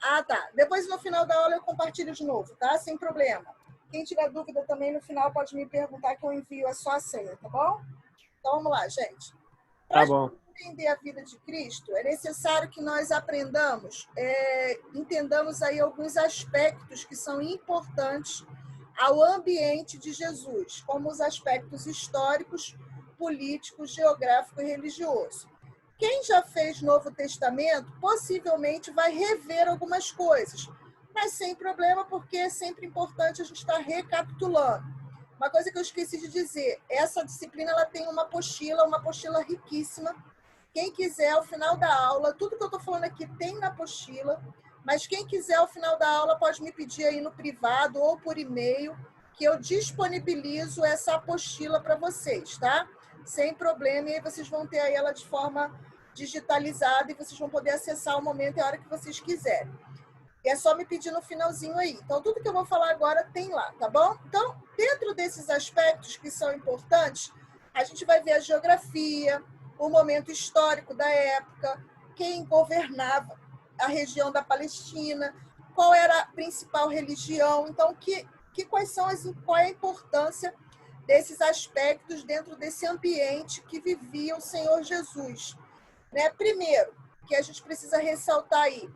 Ah, tá. Depois, no final da aula, eu compartilho de novo, tá? Sem problema. Quem tiver dúvida também, no final, pode me perguntar que eu envio a sua senha, tá bom? Então, vamos lá, gente. Para Tá a gente bom. entender a vida de Cristo, é necessário que nós entendamos aí alguns aspectos que são importantes ao ambiente de Jesus, como os aspectos históricos, políticos, geográfico e religioso. Quem já fez Novo Testamento possivelmente vai rever algumas coisas, mas sem problema, porque é sempre importante a gente estar recapitulando. Uma coisa que eu esqueci de dizer, essa disciplina ela tem uma apostila riquíssima. Quem quiser, ao final da aula, tudo que eu estou falando aqui tem na apostila, mas quem quiser, ao final da aula, pode me pedir aí no privado ou por e-mail, que eu disponibilizo essa apostila para vocês, tá? Sem problema, e aí vocês vão ter aí ela de forma digitalizada e vocês vão poder acessar o momento e a hora que vocês quiserem. E é só me pedir no finalzinho aí. Então, tudo que eu vou falar agora tem lá, tá bom? Então, dentro desses aspectos que são importantes, a gente vai ver a geografia, o momento histórico da época, quem governava a região da Palestina, qual era a principal religião. Então, qual é a importância desses aspectos dentro desse ambiente que vivia o Senhor Jesus, né? Primeiro, que a gente precisa ressaltar aí,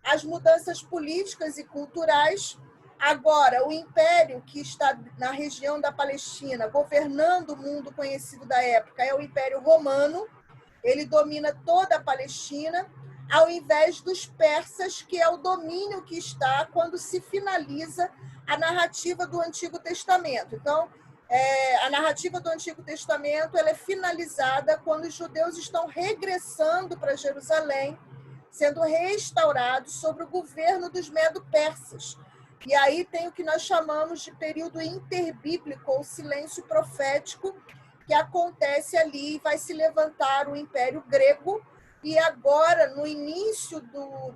as mudanças políticas e culturais. Agora, o império que está na região da Palestina, governando o mundo conhecido da época, é o Império Romano. Ele domina toda a Palestina, ao invés dos persas, que é o domínio que está quando se finaliza a narrativa do Antigo Testamento. Então, a narrativa do Antigo Testamento ela é finalizada quando os judeus estão regressando para Jerusalém, sendo restaurados sob o governo dos medo-persas. E aí tem o que nós chamamos de período interbíblico, ou silêncio profético, que acontece ali e vai se levantar o Império Grego, e agora, no início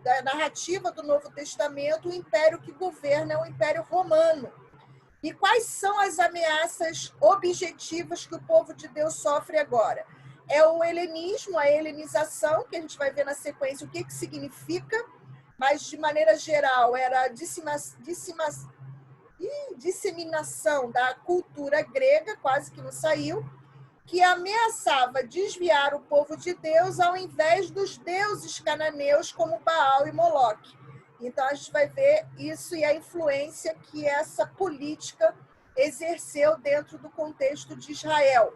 da narrativa do Novo Testamento, o império que governa é o Império Romano. E quais são as ameaças objetivas que o povo de Deus sofre agora? É o helenismo, a helenização, que a gente vai ver na sequência o que significa, mas, de maneira geral, era a disseminação da cultura grega, quase que não saiu, que ameaçava desviar o povo de Deus ao invés dos deuses cananeus como Baal e Moloque. Então, a gente vai ver isso e a influência que essa política exerceu dentro do contexto de Israel.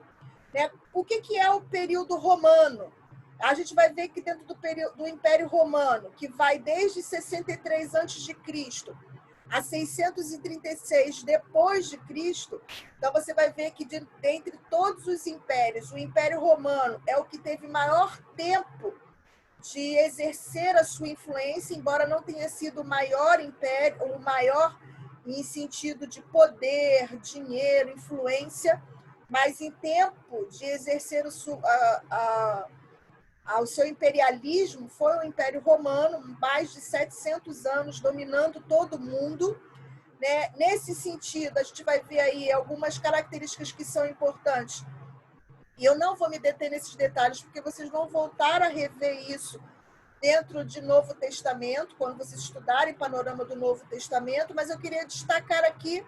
Né? O que é o período romano? A gente vai ver que dentro do Império Romano, que vai desde 63 a.C. a 636 depois de Cristo, então você vai ver que dentre todos os impérios, o Império Romano é o que teve maior tempo de exercer a sua influência, embora não tenha sido o maior império, o maior em sentido de poder, dinheiro, influência, mas em tempo de exercer o seu imperialismo, foi o Império Romano, mais de 700 anos dominando todo o mundo. Né? Nesse sentido, a gente vai ver aí algumas características que são importantes. E eu não vou me deter nesses detalhes, porque vocês vão voltar a rever isso dentro de Novo Testamento, quando vocês estudarem Panorama do Novo Testamento, mas eu queria destacar aqui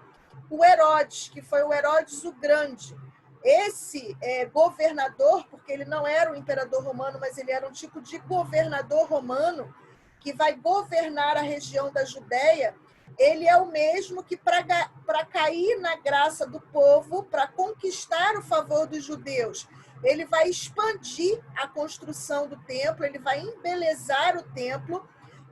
o Herodes, que foi o Herodes o Grande. Esse governador, porque ele não era um imperador romano, mas ele era um tipo de governador romano, que vai governar a região da Judéia, ele é o mesmo que, para cair na graça do povo, para conquistar o favor dos judeus, ele vai expandir a construção do templo, ele vai embelezar o templo,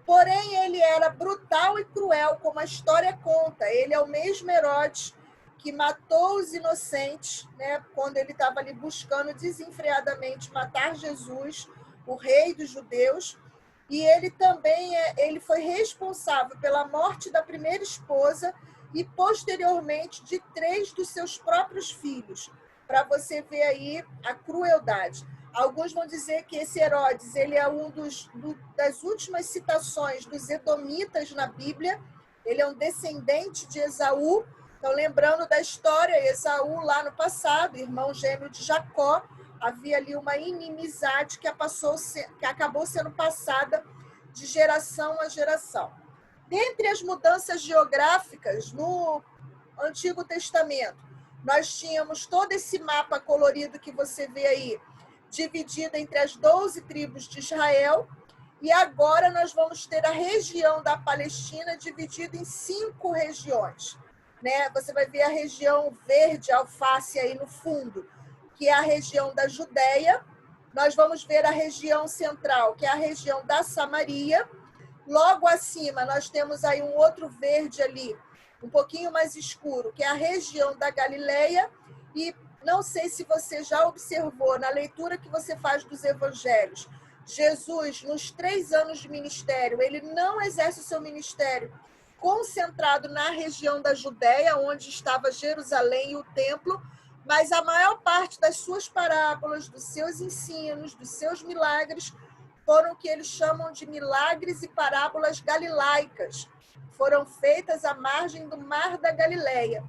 porém ele era brutal e cruel, como a história conta. Ele é o mesmo Herodes que matou os inocentes, né, quando ele estava ali buscando desenfreadamente matar Jesus, o rei dos judeus. E ele também ele foi responsável pela morte da primeira esposa e, posteriormente, de 3 dos seus próprios filhos, para você ver aí a crueldade. Alguns vão dizer que esse Herodes ele é das últimas citações dos edomitas na Bíblia, ele é um descendente de Esaú. Então, lembrando da história, Esaú lá no passado, irmão gêmeo de Jacó, havia ali uma inimizade que acabou sendo passada de geração a geração. Dentre as mudanças geográficas no Antigo Testamento, nós tínhamos todo esse mapa colorido que você vê aí, dividido entre as 12 tribos de Israel, e agora nós vamos ter a região da Palestina dividida em 5 regiões. Né? Você vai ver a região verde, alface aí no fundo, que é a região da Judéia. Nós vamos ver a região central, que é a região da Samaria. Logo acima, nós temos aí um outro verde ali, um pouquinho mais escuro, que é a região da Galileia. E não sei se você já observou na leitura que você faz dos evangelhos, Jesus, nos 3 anos de ministério, ele não exerce o seu ministério concentrado na região da Judéia, onde estava Jerusalém e o templo, mas a maior parte das suas parábolas, dos seus ensinos, dos seus milagres, foram o que eles chamam de milagres e parábolas galilaicas. Foram feitas à margem do Mar da Galileia.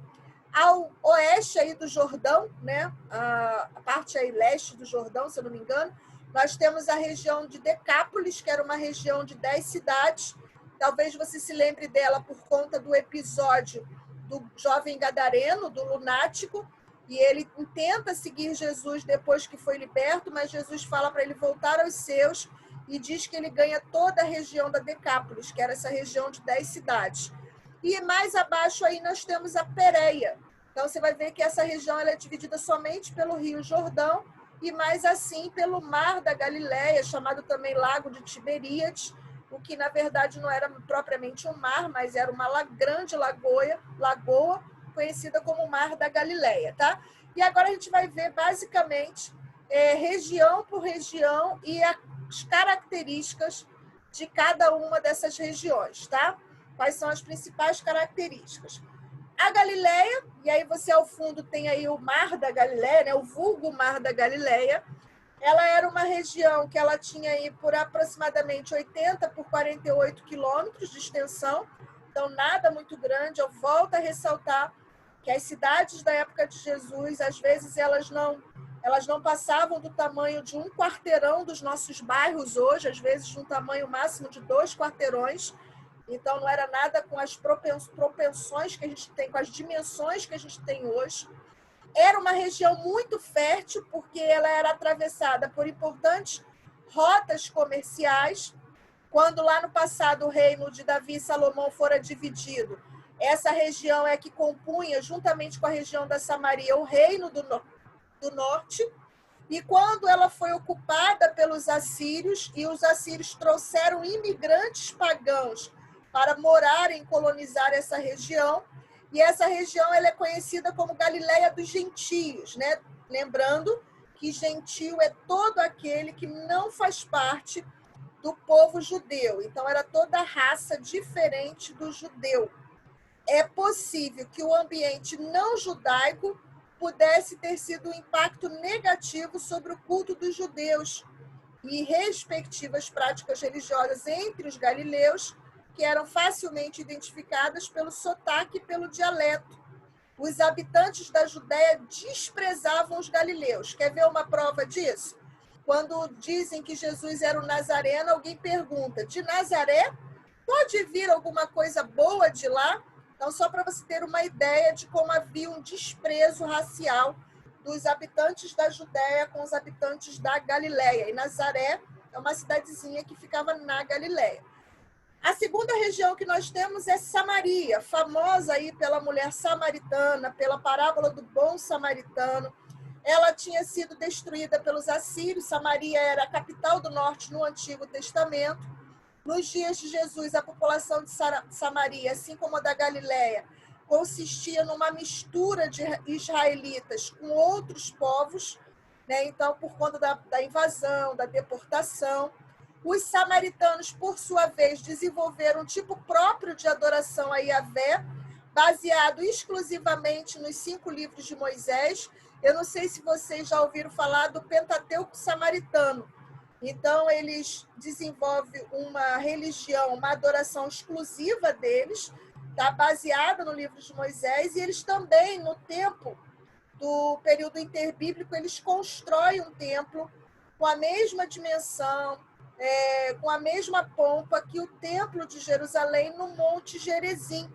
Ao oeste aí do Jordão, né, a parte aí leste do Jordão, se eu não me engano, nós temos a região de Decápolis, que era uma região de 10 cidades. Talvez você se lembre dela por conta do episódio do jovem gadareno, do lunático, e ele tenta seguir Jesus depois que foi liberto, mas Jesus fala para ele voltar aos seus e diz que ele ganha toda a região da Decápolis, que era essa região de 10 cidades. E mais abaixo aí nós temos a Pérea. Então você vai ver que essa região ela é dividida somente pelo Rio Jordão e mais assim pelo Mar da Galileia, chamado também Lago de Tiberíades, o que na verdade não era propriamente um mar, mas era uma grande lagoa, conhecida como Mar da Galileia, tá? E agora a gente vai ver basicamente região por região e as características de cada uma dessas regiões, tá? Quais são as principais características? A Galileia, e aí você ao fundo tem aí o Mar da Galileia, né? O vulgo Mar da Galileia. Ela era uma região que ela tinha aí por aproximadamente 80 por 48 quilômetros de extensão, então nada muito grande. Eu volto a ressaltar que as cidades da época de Jesus, às vezes elas não passavam do tamanho de um quarteirão dos nossos bairros hoje, às vezes de um tamanho máximo de 2 quarteirões. Então não era nada com as propensões que a gente tem, com as dimensões que a gente tem hoje. Era uma região muito fértil, porque ela era atravessada por importantes rotas comerciais. Quando lá no passado o reino de Davi e Salomão fora dividido, essa região é que compunha, juntamente com a região da Samaria, o reino do norte. E quando ela foi ocupada pelos assírios, e os assírios trouxeram imigrantes pagãos para morarem e colonizar essa região, e essa região ela é conhecida como Galileia dos Gentios, né? Lembrando que gentio é todo aquele que não faz parte do povo judeu. Então, era toda raça diferente do judeu. É possível que o ambiente não judaico pudesse ter sido um impacto negativo sobre o culto dos judeus e respectivas práticas religiosas entre os galileus, que eram facilmente identificadas pelo sotaque e pelo dialeto. Os habitantes da Judéia desprezavam os galileus. Quer ver uma prova disso? Quando dizem que Jesus era o Nazareno, alguém pergunta: de Nazaré? Pode vir alguma coisa boa de lá? Então, só para você ter uma ideia de como havia um desprezo racial dos habitantes da Judéia com os habitantes da Galileia. E Nazaré é uma cidadezinha que ficava na Galileia. A segunda região que nós temos é Samaria, famosa aí pela mulher samaritana, pela parábola do bom samaritano. Ela tinha sido destruída pelos assírios. Samaria era a capital do norte no Antigo Testamento. Nos dias de Jesus, a população de Samaria, assim como a da Galileia, consistia numa mistura de israelitas com outros povos, né? Então, por conta da invasão, da deportação. Os samaritanos, por sua vez, desenvolveram um tipo próprio de adoração a Yahvé, baseado exclusivamente nos 5 livros de Moisés. Eu não sei se vocês já ouviram falar do Pentateuco samaritano. Então, eles desenvolvem uma religião, uma adoração exclusiva deles, tá? Baseada no livro de Moisés, e eles também, no tempo do período interbíblico, eles constroem um templo com a mesma dimensão, com a mesma pompa que o templo de Jerusalém no Monte Gerizim.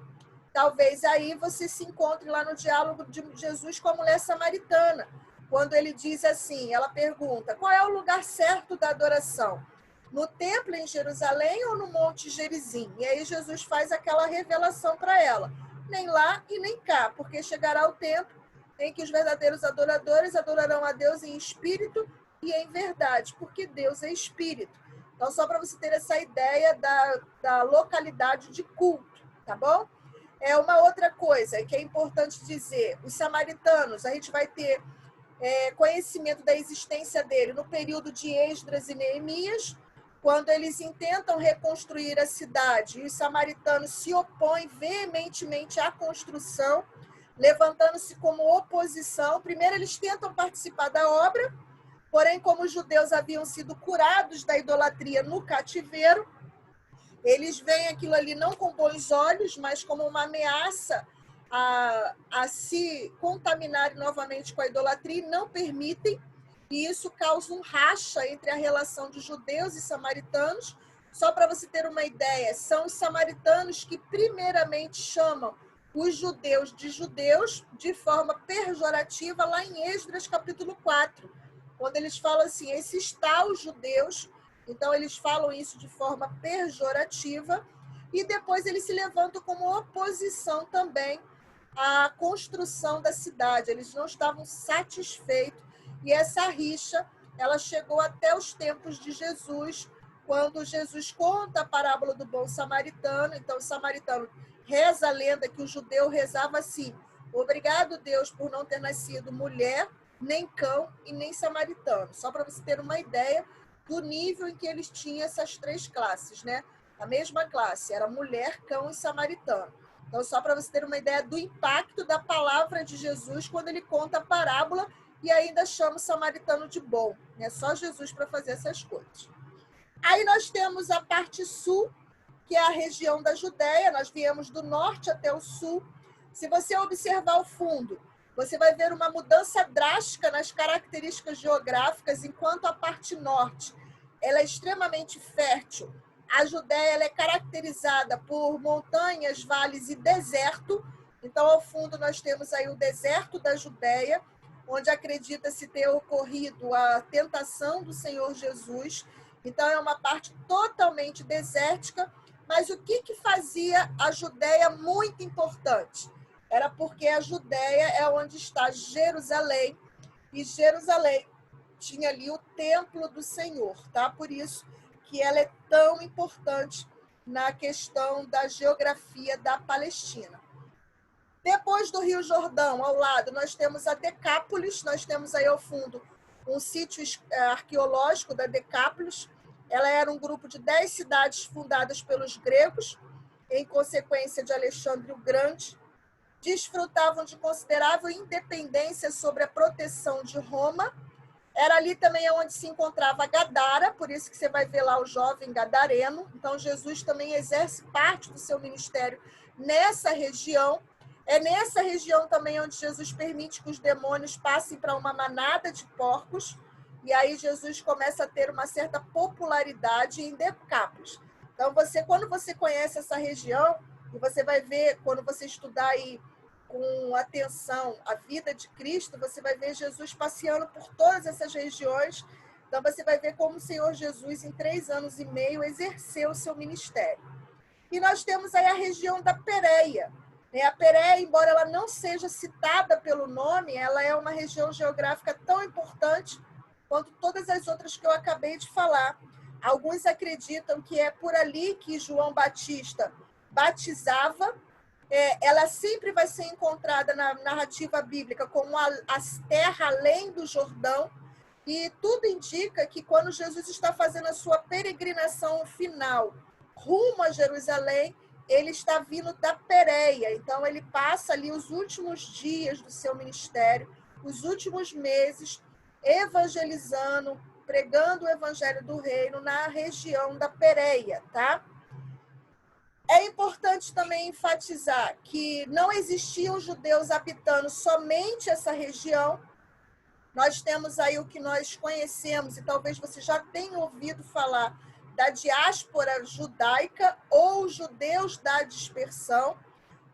Talvez aí você se encontre lá no diálogo de Jesus com a mulher samaritana, quando ele diz assim, ela pergunta, qual é o lugar certo da adoração? No templo em Jerusalém ou no Monte Gerizim? E aí Jesus faz aquela revelação para ela, nem lá e nem cá, porque chegará o tempo em que os verdadeiros adoradores adorarão a Deus em espírito e em verdade, porque Deus é espírito. Então, só para você ter essa ideia da localidade de culto, tá bom? Uma outra coisa que é importante dizer, os samaritanos, a gente vai ter conhecimento da existência dele no período de Esdras e Neemias, quando eles intentam reconstruir a cidade, e os samaritanos se opõem veementemente à construção, levantando-se como oposição. Primeiro, eles tentam participar da obra, porém, como os judeus haviam sido curados da idolatria no cativeiro, eles veem aquilo ali não com bons olhos, mas como uma ameaça a se contaminarem novamente com a idolatria e não permitem, e isso causa um racha entre a relação de judeus e samaritanos. Só para você ter uma ideia, são os samaritanos que primeiramente chamam os judeus de forma pejorativa lá em Esdras capítulo 4, quando eles falam assim, esses tais judeus, então eles falam isso de forma pejorativa, e depois eles se levantam como oposição também à construção da cidade, eles não estavam satisfeitos, e essa rixa, ela chegou até os tempos de Jesus, quando Jesus conta a parábola do bom samaritano. Então o samaritano reza a lenda que o judeu rezava assim, obrigado Deus por não ter nascido mulher, nem cão e nem samaritano, só para você ter uma ideia do nível em que eles tinham essas três classes, né? A mesma classe era mulher, cão e samaritano. Então, só para você ter uma ideia do impacto da palavra de Jesus quando ele conta a parábola e ainda chama o samaritano de bom, né? Só Jesus para fazer essas coisas. Aí nós temos a parte sul, que é a região da Judéia, nós viemos do norte até o sul. Se você observar o fundo, você vai ver uma mudança drástica nas características geográficas, enquanto a parte norte ela é extremamente fértil. A Judéia ela é caracterizada por montanhas, vales e deserto. Então, ao fundo, nós temos aí o deserto da Judéia, onde acredita-se ter ocorrido a tentação do Senhor Jesus. Então, é uma parte totalmente desértica. Mas o que fazia a Judéia muito importante? Era porque a Judéia é onde está Jerusalém, e Jerusalém tinha ali o templo do Senhor, tá? Por isso que ela é tão importante na questão da geografia da Palestina. Depois do Rio Jordão, ao lado, nós temos a Decápolis, nós temos aí ao fundo um sítio arqueológico da Decápolis. Ela era um grupo de 10 cidades fundadas pelos gregos, em consequência de Alexandre o Grande. Desfrutavam de considerável independência sobre a proteção de Roma. Era ali também onde se encontrava Gadara, por isso que você vai ver lá o jovem gadareno. Então, Jesus também exerce parte do seu ministério nessa região. É nessa região também onde Jesus permite que os demônios passem para uma manada de porcos, e aí Jesus começa a ter uma certa popularidade em Decápolis. Então, quando você conhece essa região, e você vai ver, quando você estudar aí com atenção a vida de Cristo, você vai ver Jesus passeando por todas essas regiões. Então, você vai ver como o Senhor Jesus, em 3 anos e meio, exerceu o seu ministério. E nós temos aí a região da Pérea. A Pérea, embora ela não seja citada pelo nome, ela é uma região geográfica tão importante quanto todas as outras que eu acabei de falar. Alguns acreditam que é por ali que João Batista batizava. Ela sempre vai ser encontrada na narrativa bíblica como a terra além do Jordão, e tudo indica que quando Jesus está fazendo a sua peregrinação final rumo a Jerusalém, ele está vindo da Pérea. Então, ele passa ali os últimos dias do seu ministério, os últimos meses, evangelizando, pregando o evangelho do reino na região da Pérea, tá? É importante também enfatizar que não existiam judeus habitando somente essa região. Nós temos aí o que nós conhecemos, e talvez você já tenha ouvido falar da diáspora judaica ou judeus da dispersão.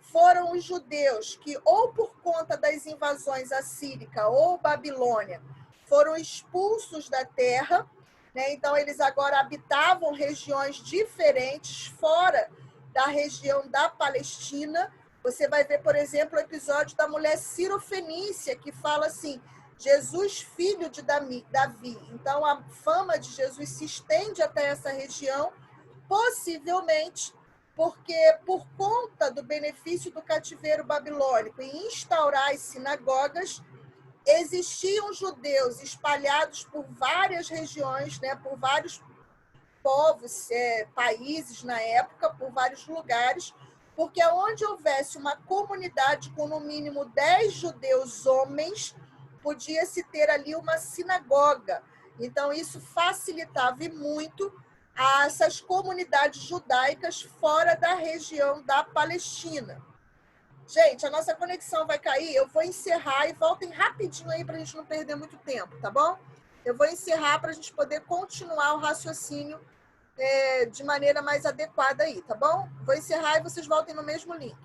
Foram os judeus que, ou por conta das invasões assírica ou babilônia, foram expulsos da terra, né? Então, eles agora habitavam regiões diferentes, fora da região da Palestina. Você vai ver, por exemplo, o episódio da mulher cirofenícia, que fala assim, Jesus, filho de Davi. Então, a fama de Jesus se estende até essa região, possivelmente porque, por conta do benefício do cativeiro babilônico em instaurar as sinagogas, existiam judeus espalhados por várias regiões, né, por vários povos, países na época, por vários lugares, porque onde houvesse uma comunidade com no mínimo 10 judeus homens, podia-se ter ali uma sinagoga. Então, isso facilitava e muito essas comunidades judaicas fora da região da Palestina. Gente, a nossa conexão vai cair, eu vou encerrar e voltem rapidinho aí para a gente não perder muito tempo, tá bom? Eu vou encerrar para a gente poder continuar o raciocínio de maneira mais adequada aí, tá bom? Vou encerrar e vocês voltem no mesmo link.